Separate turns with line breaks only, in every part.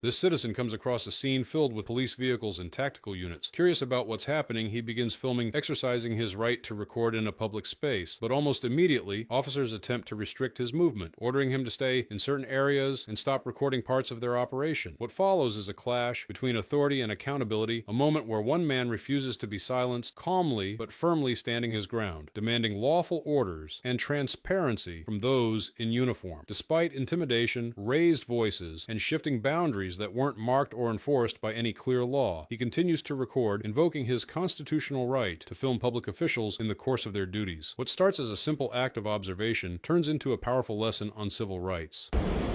This citizen comes across a scene filled with police vehicles and tactical units. Curious about what's happening, he begins filming, exercising his right to record in a public space. But almost immediately, officers attempt to restrict his movement, ordering him to stay in certain areas and stop recording parts of their operation. What follows is a clash between authority and accountability, a moment where one man refuses to be silenced, calmly but firmly standing his ground, demanding lawful orders and transparency from those in uniform. Despite intimidation, raised voices, and shifting boundaries that weren't marked or enforced by any clear law, he continues to record, invoking his constitutional right to film public officials in the course of their duties. What starts as a simple act of observation turns into a powerful lesson on civil rights.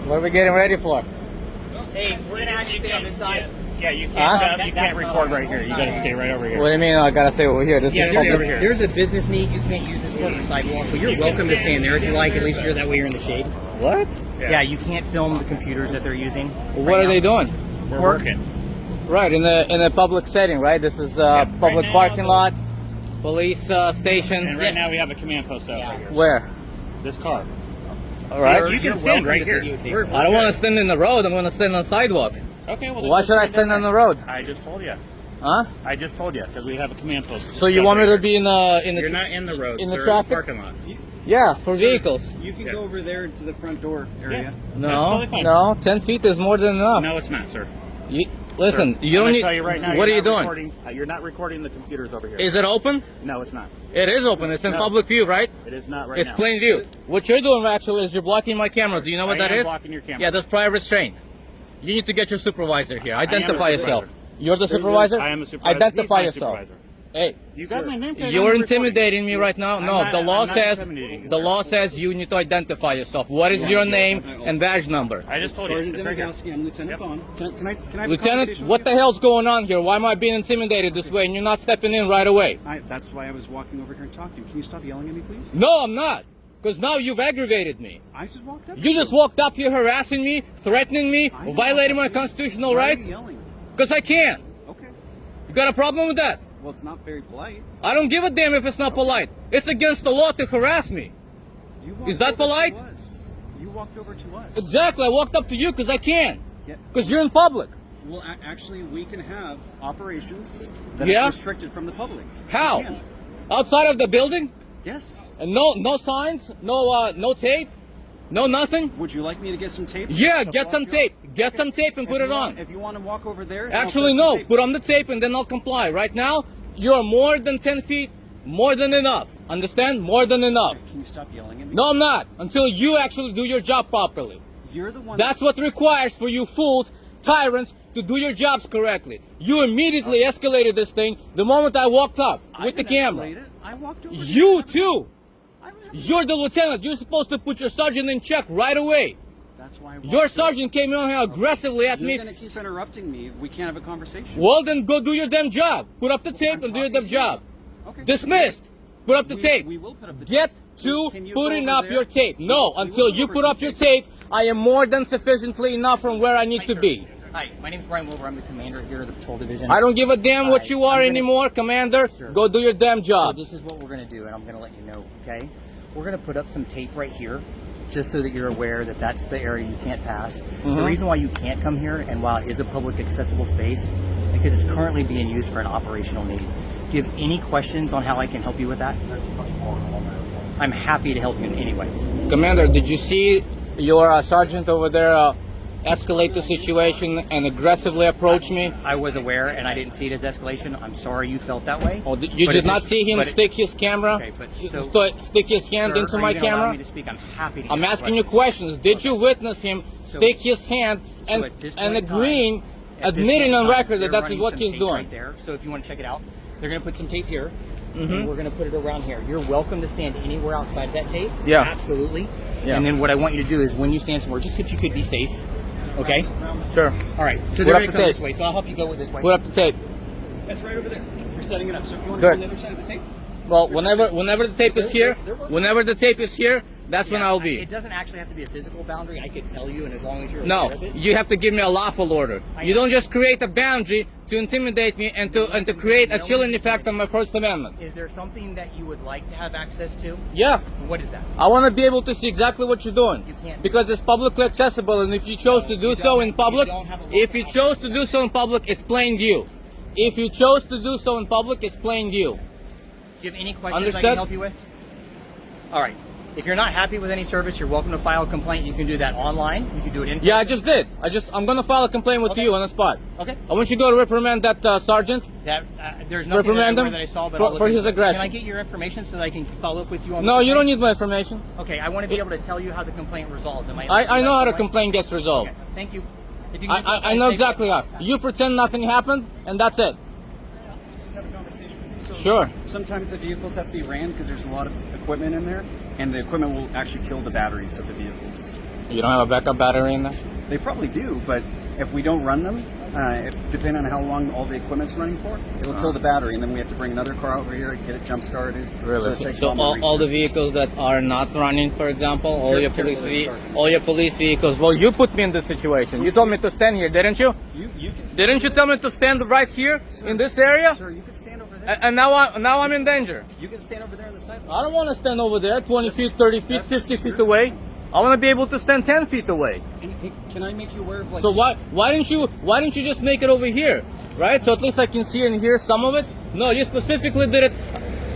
What are we getting ready for?
Hey, we're gonna have you stay on this side.
Yeah, you can't. You can't record right here. You gotta stay right over here.
What do you mean I gotta stay over here? This is public.
over here.
There's a business need. You can't use this part of the sidewalk, but you're welcome to stand there if you like. At least you're that way. You're in the shade.
What?
Yeah, you can't film the computers that they're using.
What are they doing?
We're working.
Right, in a public setting, right? This is a public
now,
parking lot, police station.
And right now we have a command post out right here.
Where?
This car.
All right.
You can stand right here.
I don't want to stand in the road. I'm going to stand on the sidewalk.
Okay. Well, then
Why
just
should I stand on the road?
I just told you.
Huh?
I just told you because we have a command post.
So you want me to be in the
You're not in the road.
in the
sir,
traffic?
parking lot.
Yeah, for vehicles.
You can go over there to the front door area.
No,
totally fine.
no, 10 feet is more than enough.
No, it's not, sir.
Listen,
Sir,
you
I'm
don't
gonna
need.
tell you right now,
What are
you're
you
not
doing?
recording- You're not recording the computers over here.
Is it open?
No, it's not.
It is open. It's in
No.
public view, right?
It is not right
It's
now.
plain view. What you're doing actually is you're blocking my camera. Do you know what
I
that
am
is?
blocking your camera.
Yeah, that's prior restraint. You need to get your supervisor here.
am a
Identify yourself.
supervisor.
You're the supervisor?
I am a supervisor.
Identify
He's my
yourself.
supervisor.
Hey,
You got my name tag on
you're
your
intimidating me
recording.
right now.
I'm
No,
not-
the law
I'm not
says
intimidating you,
the
sir.
law says you need to identify yourself. What is your name and badge number?
I just told you.
Sergeant
It's right here.
Demigowski, I'm Lieutenant Bond. Can I have a
Lieutenant,
conversation
what
with
the
you?
hell's going on here? Why am I being intimidated this way and you're not stepping in right away?
That's why I was walking over here and talking to you. Can you stop yelling at me, please?
No, I'm not. Because now you've aggravated me.
I just walked up.
You just walked up here harassing me, threatening me,
I
violating my
walked up.
constitutional
Why are you
rights.
yelling?
Because I can.
Okay.
You got a problem with that?
Well, it's not very polite.
I don't give a damn if it's not polite. It's against the law to harass me.
You walked
Is that
over to
polite?
us. You walked over to us.
Exactly. I walked up to you because I can.
Yeah.
Because you're in public.
Well, actually, we can have operations that
Yeah?
are restricted from the public.
How?
We can.
Outside of the building?
Yes.
And no signs? No tape? No nothing?
Would you like me to get some tape?
Yeah,
To
get
flash
some
you?
tape. Get some tape and
If
put
you
it
want-
on.
If you want to walk over there.
Actually,
I'll set some
no.
tape.
Put on the tape and then I'll comply. Right now, you're more than 10 feet, more than enough. Understand? More than enough.
Can you stop yelling at me?
No, I'm not. Until you actually do your job properly.
You're the one.
That's what requires for you fools, tyrants, to do your jobs correctly. You immediately escalated this thing the moment I walked up
I
with the
didn't
camera.
escalate it. I walked over.
You
there.
too.
I don't have-
You're the lieutenant. You're supposed to put your sergeant in check right away.
That's why. I walked
Your
over.
sergeant came in here aggressively at
You're
me.
gonna keep interrupting me. We can't have a conversation.
Well, then go do your damn job. Put up the tape
I'm
and do your
talking
damn
to you.
job.
Okay.
Dismissed. Put up the
We-
tape.
we will put up the
Get
tape.
to
Can you go
putting
over
up
there?
your tape. No,
We
until
will
you
over
put
some
up your tape, I am more than sufficiently enough from where I need to be.
Hi, my name's Brian Wilbur. I'm the commander here of the patrol division.
I don't give a damn what
Hi,
you are
I'm gonna-
anymore, Commander.
Sure.
Go do your damn
So
job.
this is what we're going to do, and I'm going to let you know, okay? We're going to put up some tape right here, just so that you're aware that that's the area you can't pass. The reason why you can't come here, and while it is a public accessible space, because it's currently being used for an operational need. Do you have any questions on how I can help you with that? I'm happy to help you in any way.
Commander, did you see your sergeant over there escalate the situation and aggressively approach me?
I was aware, and I didn't see it as escalation. I'm sorry you felt that way.
Oh, you
But
did
it
not
is-
see him
but it-
stick his camera?
Okay, but so-
Stick his hand
Sir,
into
are
my
you gonna allow
camera?
me to speak? I'm happy to
I'm
answer
asking you questions. Did you witness him stick his hand
So
and,
at this
and
point in time-
agreeing,
at this
admitting
point in
on
time,
record that
they're
that's
running
what
some
he's
tape
doing?
Right there. So if you want to check it out, they're going to put some tape here,
Mm-hmm.
and we're going to put it around here. You're welcome to stand anywhere outside that tape.
Yeah.
Absolutely.
Yeah.
And then what I want you to do is when you stand somewhere, just if you could be safe. Okay?
Sure.
All right. So
Put
they're
up
going to
the
come
tape.
this way, so I'll help you go with this way.
Put up the tape.
That's right over there. We're setting it up. So if you want
Good.
to go on the other side of the tape.
Well, whenever the tape is here, that's when I'll be.
It doesn't actually have to be a physical boundary. I could tell you, and as long as you're
No,
aware of it.
you have to give me a lawful order. You don't just create a boundary to intimidate me and to create a chilling effect on my First Amendment.
Is there something that you would like to have access to?
Yeah.
What is that?
I want to be able to see exactly what you're doing.
You can't.
Because it's publicly accessible, and if you chose to do so in public, if you chose to do so in public, it's plain view. If you chose to do so in public, it's plain view.
Do you have any questions I
Understood?
can help you with? All right. If you're not happy with any service, you're welcome to file a complaint. You can do that online. You can do it in.
Yeah, I just did. I'm gonna file a complaint with
Okay.
you on the spot.
Okay.
I want you to go to reprimand that sergeant.
That there's nothing
Reprimand him
that I saw, but
for-
I'll look
for
into
his
it.
aggression.
Can I get your information so that I can follow up with you on?
No,
the
you don't
complaint?
need my information.
Okay, I want to be able to tell you how the complaint resolves. Am
I know how the
right?
complaint gets resolved.
Okay, thank you. If you can just
I know exactly how. You pretend nothing happened, and that's it.
Just have a conversation with you. So
Sure.
Sometimes the vehicles have to be ran because there's a lot of equipment in there, and the equipment will actually kill the batteries of the vehicles.
You don't have a backup battery in there?
They probably do, but if we don't run them, depending on how long all the equipment's running for, it'll kill the battery, and then we have to bring another car over here and get it jump started.
Really?
So, it takes
So
more
all the
resources.
vehicles that are not running, for example, all your police
Careful.
all your police vehicles. Well, you put me in this situation. You told me to stand here, didn't you?
You can.
Didn't you tell me to stand right here in this area?
Sir, you can stand over there.
And now I'm in danger.
You can stand over there on the sidewalk.
I don't want to stand over there 20 feet, 30 feet,
That's
50 feet
your
away.
decision.
I want to be able to stand 10 feet away.
Can I make you aware of like?
So why didn't you just make it over here, right? So at least I can see and hear some of it. No, you specifically did it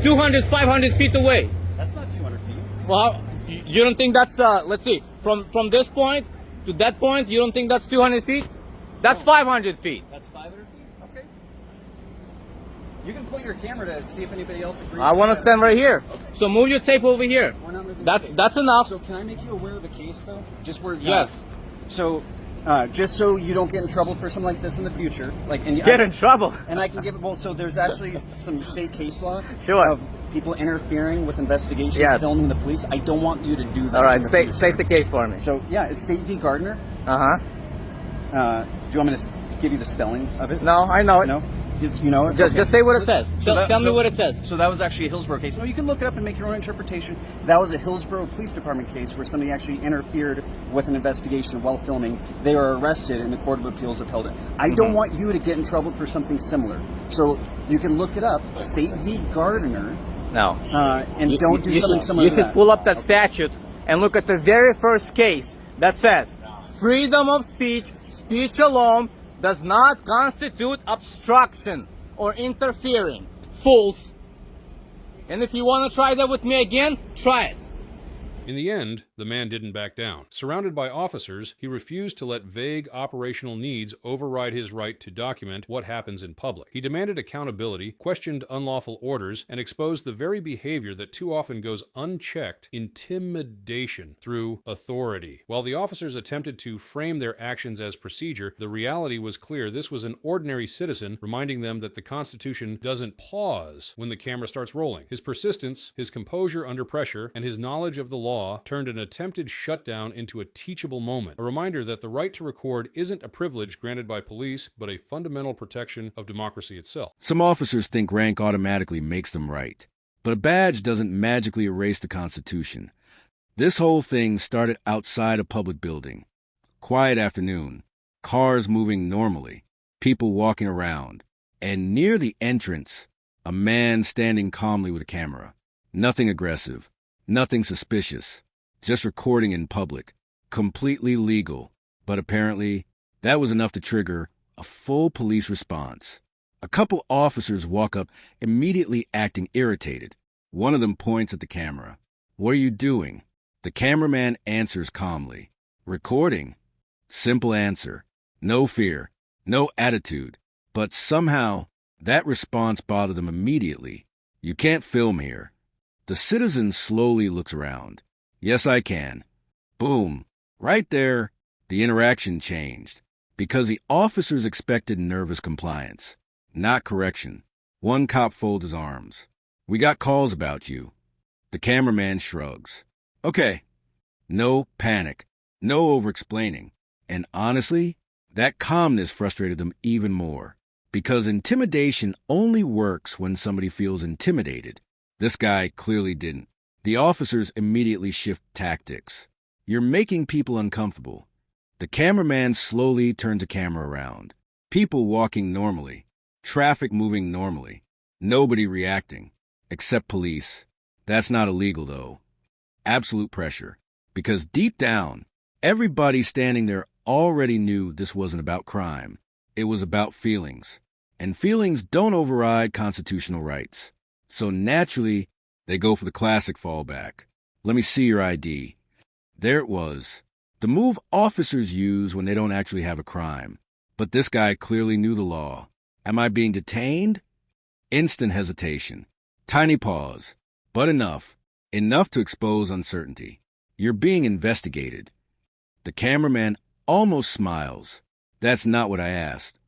200, 500 feet away.
That's not 200 feet.
Well, you don't think that's let's see, from this point to that point, you don't think that's 200 feet? That's 500 feet.
That's 500 feet. Okay. You can point your camera to see if anybody else agrees.
I want to
with that.
stand right here. So move your tape over here.
We're not moving
That's
the tape.
that's enough.
So can I make you aware of a case though? Just where?
Yes.
So, just so you don't get in trouble for something like this in the future, like and
Get in trouble.
And I can give it. Well, so there's actually some state case law
Sure.
of people interfering with investigations,
Yes.
filming the police. I don't want you to do that.
All right,
in the
state
future.
the case for me.
So yeah, it's State v. Gardner.
Uh-huh.
Do you want me to give you the spelling of it?
No, I know it.
No. You know it?
Just,
Okay.
just say what it says. Tell me
so-
what it says.
So that was actually a Hillsborough case. No, you can look it up and make your own interpretation. That was a Hillsborough Police Department case where somebody actually interfered with an investigation while filming. They were arrested and the Court of Appeals upheld it. I don't want you to get in trouble for something similar. So you can look it up, State v. Gardner,
No.
and don't do something similar
You
to
should
that.
pull up that statute and look at the very first case that says freedom of speech alone does not constitute obstruction or interfering. Fools. And if you want to try that with me again, try it.
In the end, the man didn't back down. Surrounded by officers, he refused to let vague operational needs override his right to document what happens in public. He demanded accountability, questioned unlawful orders, and exposed the very behavior that too often goes unchecked: intimidation through authority. While the officers attempted to frame their actions as procedure, the reality was clear. This was an ordinary citizen reminding them that the Constitution doesn't pause when the camera starts rolling. His persistence, his composure under pressure, and his knowledge of the law turned an attempted shutdown into a teachable moment, a reminder that the right to record isn't a privilege granted by police, but a fundamental protection of democracy itself.
Some officers think rank automatically makes them right, but a badge doesn't magically erase the Constitution. This whole thing started outside a public building. Quiet afternoon, cars moving normally, people walking around, and near the entrance, a man standing calmly with a camera. Nothing aggressive. Nothing suspicious, just recording in public, completely legal, but apparently that was enough to trigger a full police response. A couple officers walk up, immediately acting irritated. One of them points at the camera. "What are you doing?" The cameraman answers calmly. "Recording." Simple answer. No fear, no attitude, but somehow that response bothered them immediately. "You can't film here." The citizen slowly looks around. "Yes, I can." Boom. Right there, the interaction changed, because the officers expected nervous compliance, not correction. One cop folds his arms. "We got calls about you." The cameraman shrugs. "Okay." No panic, no over-explaining. And honestly, that calmness frustrated them even more, because intimidation only works when somebody feels intimidated. This guy clearly didn't. The officers immediately shift tactics. "You're making people uncomfortable." The cameraman slowly turns the camera around. People walking normally, traffic moving normally, nobody reacting, except police. That's not illegal, though. Absolute pressure. Because deep down, everybody standing there already knew this wasn't about crime. It was about feelings. And feelings don't override constitutional rights. So naturally, they go for the classic fallback. Let me see your ID. There it was. The move officers use when they don't actually have a crime. But this guy clearly knew the law. Am I being detained? Instant hesitation. Tiny pause. But enough. Enough to expose uncertainty. You're being investigated. The cameraman almost smiles. That's not what I asked.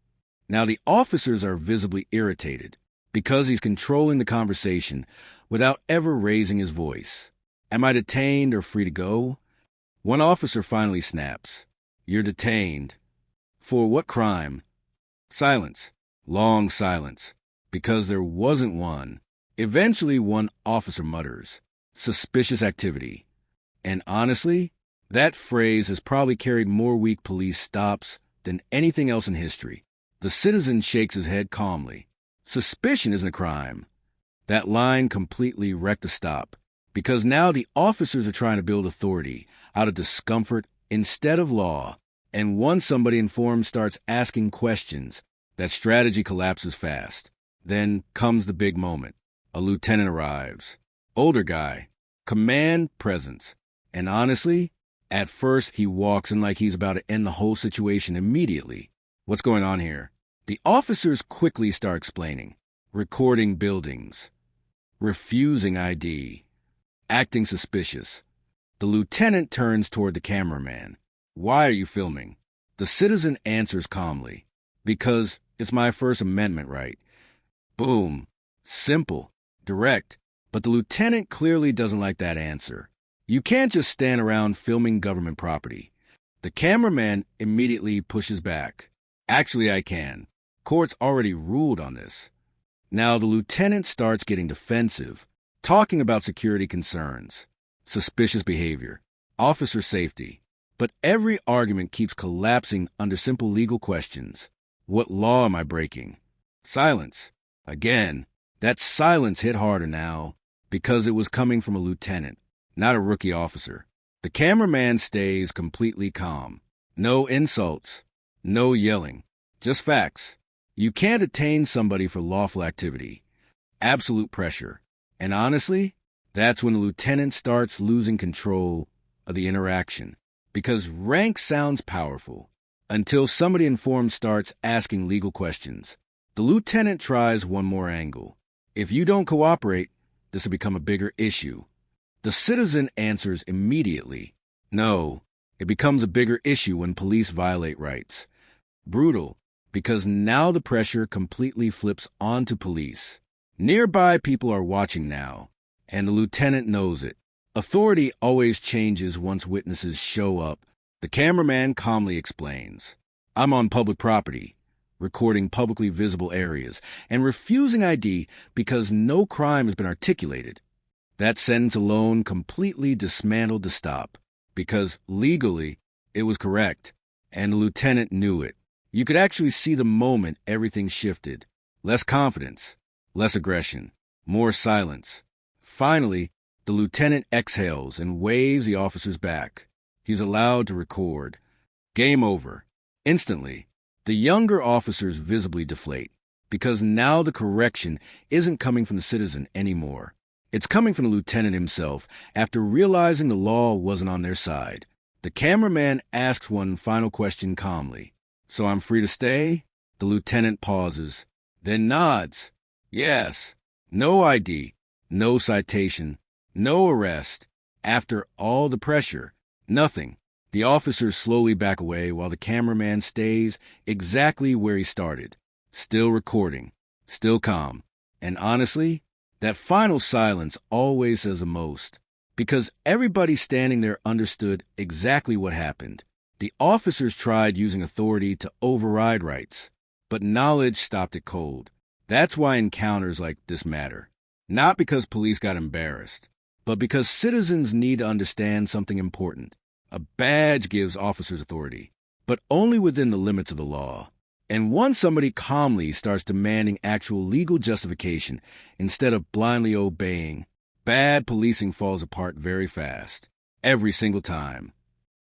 Now the officers are visibly irritated because he's controlling the conversation without ever raising his voice. Am I detained or free to go? One officer finally snaps. You're detained. For what crime? Silence. Long silence. Because there wasn't one. Eventually one officer mutters, suspicious activity. And honestly, that phrase has probably carried more weak police stops than anything else in history. The citizen shakes his head calmly. Suspicion isn't a crime. That line completely wrecked the stop, because now the officers are trying to build authority out of discomfort instead of law. And once somebody informed starts asking questions, that strategy collapses fast. Then comes the big moment. A lieutenant arrives. Older guy. Command presence. And honestly, at first he walks in like he's about to end the whole situation immediately. What's going on here? The officers quickly start explaining. Recording buildings. Refusing ID. Acting suspicious. The lieutenant turns toward the cameraman. Why are you filming? The citizen answers calmly. Because it's my First Amendment right. Boom. Simple. Direct. But the lieutenant clearly doesn't like that answer. You can't just stand around filming government property. The cameraman immediately pushes back. Actually, I can. Court's already ruled on this. Now the lieutenant starts getting defensive, talking about security concerns, suspicious behavior, officer safety. But every argument keeps collapsing under simple legal questions. What law am I breaking? Silence. Again, that silence hit harder now because it was coming from a lieutenant, not a rookie officer. The cameraman stays completely calm. No insults, no yelling, just facts. You can't detain somebody for lawful activity. Absolute pressure. And honestly, that's when the lieutenant starts losing control of the interaction. Because rank sounds powerful until somebody informed starts asking legal questions. The lieutenant tries one more angle. If you don't cooperate, this will become a bigger issue. The citizen answers immediately. No, it becomes a bigger issue when police violate rights. Brutal, because now the pressure completely flips onto police. Nearby people are watching now, and the lieutenant knows it. Authority always changes once witnesses show up. The cameraman calmly explains, I'm on public property, recording publicly visible areas, and refusing ID because no crime has been articulated. That sentence alone completely dismantled the stop, because legally it was correct, and the lieutenant knew it. You could actually see the moment everything shifted. Less confidence, less aggression, more silence. Finally, the lieutenant exhales and waves the officers back. He's allowed to record. Game over. Instantly, the younger officers visibly deflate, because now the correction isn't coming from the citizen anymore. It's coming from the lieutenant himself after realizing the law wasn't on their side. The cameraman asks one final question calmly. So I'm free to stay? The lieutenant pauses, then nods. Yes. No ID, no citation, no arrest. After all the pressure, nothing. The officers slowly back away while the cameraman stays exactly where he started. Still recording, still calm. And honestly, that final silence always says the most, because everybody standing there understood exactly what happened. The officers tried using authority to override rights, but knowledge stopped it cold. That's why encounters like this matter. Not because police got embarrassed, but because citizens need to understand something important. A badge gives officers authority, but only within the limits of the law. And once somebody calmly starts demanding actual legal justification instead of blindly obeying, bad policing falls apart very fast. Every single time.